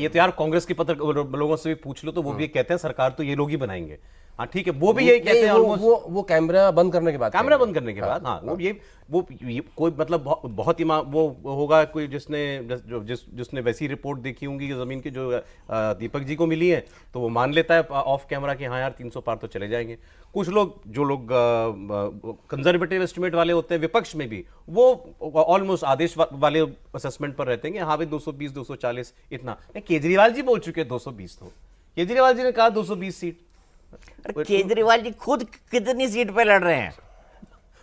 ये तो यार कांग्रेस के लोगों से भी पूछ लो तो वो भी कहते हैं सरकार तो ये लोग ही बनाएंगे। हाँ ठीक है, वो भी यही कहते हैं ऑलमोस्ट। वो कैमरा बंद करने के बाद, कैमरा बंद करने के बाद, हाँ वो कोई मतलब बहुत ही वो होगा कोई जिसने वैसी रिपोर्ट देखी होंगी कि जमीन की जो दीपक जी को मिली है, तो वो मान लेता है ऑफ कैमरा कि हाँ यार 300 पार तो चले जाएंगे। कुछ लोग जो लोग कंजर्वेटिव एस्टिमेट वाले होते हैं विपक्ष में भी, वो ऑलमोस्ट आदेश वाले असेसमेंट पर रहते हैं कि हाँ भाई 220 240 इतना। केजरीवाल जी बोल चुके हैं 220, तो केजरीवाल जी ने कहा 220 सीट। केजरीवाल जी खुद कितनी सीट पे लड़ रहे हैं?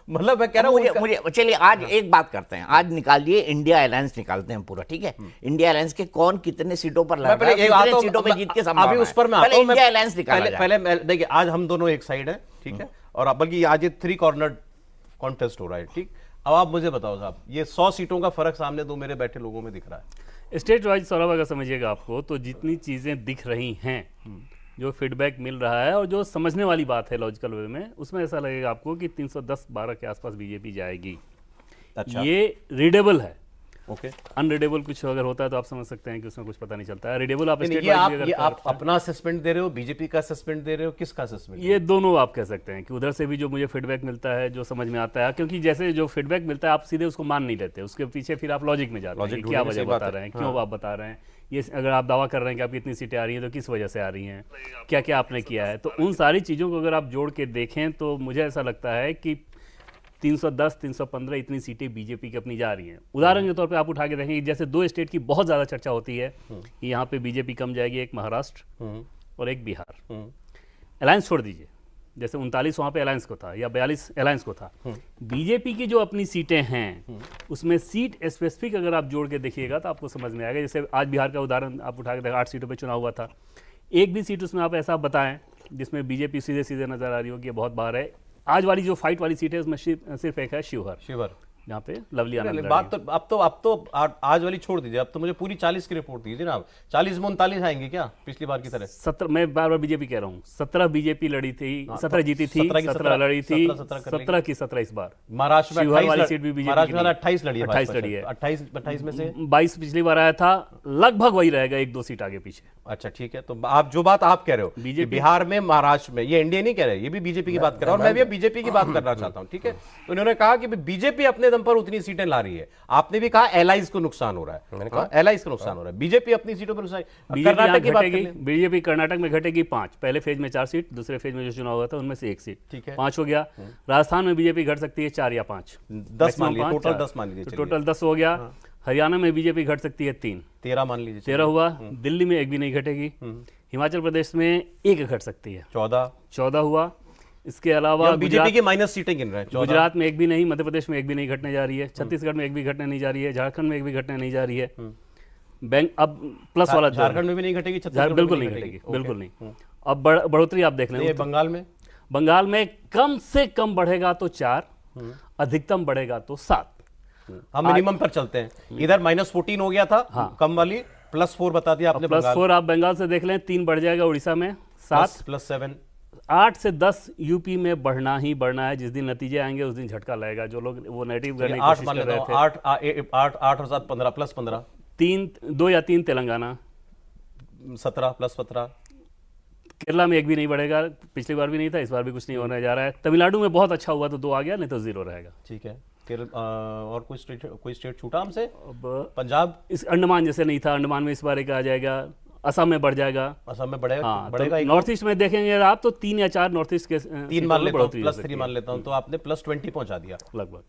मतलब मैं कह रहा हूं मुझे चलिए आज एक बात करते हैं, आज निकालिए इंडिया अलायंस निकालते हैं पूरा, ठीक है? इंडिया अलायंस के कौन कितने सीटों पर लड़ रहा है, कितने सीटों पे जीत के संभावना है, अभी उस पर मैं आता हूं। इंडिया अलायंस निकाला जाए। पहले देखिए, आज हम दोनों एक साइड है, ठीक है, और बल्कि आज ये 3 कॉर्नर कॉन्टेस्ट हो रहा है, ठीक। अब आप मुझे बताओ साहब, ये 100 सीटों का फर्क सामने दो मेरे बैठे लोगों में दिख रहा है। स्टेट वाइज सौरभ अगर समझिएगा आपको, तो जितनी चीज़ें दिख रही हैं, जो फीडबैक मिल रहा है और जो समझने वाली बात है लॉजिकल वे में, उसमें ऐसा लगेगा आपको कि 310-12 के आसपास बीजेपी जाएगी। अच्छा, ये रीडेबल है। ओके, अनरीडेबल कुछ अगर होता है तो आप समझ सकते हैं कि उसमें कुछ पता नहीं चलता है। रीडेबल आप ये आप अपना असेसमेंट दे रहे हो, बीजेपी का असेसमेंट दे रहे हो, किसका असेसमेंट? ये दोनों आप कह सकते हैं कि उधर से भी जो मुझे फीडबैक मिलता है, जो समझ में आता है, क्योंकि जैसे जो फीडबैक मिलता है आप सीधे उसको मान नहीं लेते, उसके पीछे फिर आप लॉजिक में जाते हैं, क्या वजह बता रहे हैं, क्यों आप बता रहे हैं, ये अगर आप दावा कर रहे हैं कि आपकी इतनी सीटें आ रही हैं तो किस वजह से आ रही हैं, क्या क्या आपने किया है। तो उन सारी चीज़ों को अगर आप जोड़ के देखें तो मुझे ऐसा लगता है कि 310 315 इतनी सीटें बीजेपी की अपनी जा रही हैं। उदाहरण के तौर पे आप उठा के देखेंगे, जैसे 2 स्टेट की बहुत ज़्यादा चर्चा होती है कि यहाँ पे बीजेपी कम जाएगी, एक महाराष्ट्र और एक बिहार। अलायंस छोड़ दीजिए, जैसे 39 वहाँ पे अलायंस को था या 42 अलायंस को था। बीजेपी की जो अपनी सीटें हैं उसमें सीट स्पेसिफिक अगर आप जोड़ के देखिएगा तो आपको समझ में आएगा। जैसे आज बिहार का उदाहरण आप उठा के देखा, 8 सीटों पे चुनाव हुआ था, एक भी सीट उसमें आप ऐसा बताएं जिसमें बीजेपी सीधे सीधे नजर आ रही होगी, बहुत बाहर है। आज वाली जो फाइट वाली सीट है उसमें सिर्फ एक है शिवहर, जहाँ पे लवली आनंद। बात तो अब तो आज वाली छोड़ दीजिए, अब तो मुझे पूरी 40 की रिपोर्ट दीजिए ना। 40 में 39 आएंगे क्या पिछली बार की तरह? 17, मैं बार बीजेपी कह रहा हूँ, 17 बीजेपी लड़ी थी, 17 जीती थी, 17 लड़ी थी, 17 की 17 इस बार। महाराष्ट्र में वाली सीट भी बीजेपी, 28 लड़ी है, 28 लड़ी है, 28 में से 22 पिछली बार आया था, लगभग वही रहेगा, 1-2 सीट आगे पीछे। अच्छा ठीक है, तो आप जो बात आप कह रहे हो बीजेपी बिहार में, महाराष्ट्र में, ये इंडिया नहीं कह रहे, ये भी बीजेपी की बात कर रहा हूं, और मैं भी बीजेपी की बात करना चाहता हूं, ठीक है। तो उन्होंने कहा कि बीजेपी अपने दम पर उतनी सीटें ला रही है। आपने भी कहा एलाइज को नुकसान हो रहा है, मैंने कहा एलाइज को नुकसान हो रहा है, बीजेपी अपनी सीटों पर नुकसान। कर्नाटक की बात करें, बीजेपी कर्नाटक में घटेगी 5, पहले फेज में 4 सीट, दूसरे फेज में जो चुनाव हुआ था उनमें से 1 सीट, ठीक है, 5 हो गया। राजस्थान में बीजेपी घट सकती है 4 या 5, 10 मान लीजिए, टोटल 10 मान लीजिए, टोटल 10 हो गया। हरियाणा में बीजेपी घट सकती है 3, 13 मान लीजिए, 13 हुआ। दिल्ली में एक भी नहीं घटेगी। हिमाचल प्रदेश में 1 घट सकती है, 14 हुआ। इसके अलावा बीजेपी की माइनस सीटें गिन रहे हैं। गुजरात में 1 भी नहीं, मध्य प्रदेश में 1 भी नहीं घटने जा रही है, छत्तीसगढ़ में 1 भी घटने नहीं जा रही है, झारखंड में 1 भी घटने नहीं जा रही है। बैंक अब प्लस वाला झारखंड में भी नहीं घटेगी, बिल्कुल नहीं घटेगी, बिल्कुल नहीं। अब बढ़ोतरी आप देख लें, बंगाल में कम से कम बढ़ेगा तो 4, अधिकतम बढ़ेगा तो 7। हम मिनिमम पर चलते हैं, इधर -14 हो गया था, हाँ, कम वाली +4 बता दिया आपने। +4 आप बंगाल से देख लें, 3 बढ़ जाएगा उड़ीसा में, 7 +7, 8 से 10 यूपी में बढ़ना ही बढ़ना है। जिस दिन नतीजे आएंगे उस दिन झटका लगेगा। जो लोग वो नेगेटिव करने की कोशिश कर रहे थे, 8 और 7 15 +15, 2 या 3 तेलंगाना, 17 +17। केरला में 1 भी नहीं बढ़ेगा, पिछली बार भी नहीं था, इस बार भी कुछ नहीं होने जा रहा है। तमिलनाडु में बहुत अच्छा हुआ तो 2 आ गया, नहीं तो 0 रहेगा, ठीक है। और कोई स्टेट छूटा हमसे? पंजाब, इस अंडमान जैसे नहीं था, अंडमान में इस बार 1 आ जाएगा। असम में बढ़ जाएगा, असम में बढ़ेगा, हाँ, बढ़ेगा। तो नॉर्थ ईस्ट में देखेंगे आप तो 3 या 4 नॉर्थ ईस्ट के 3 मान लेता हूं, +3 मान लेता हूं, तो आपने +20 पहुंचा दिया लगभग।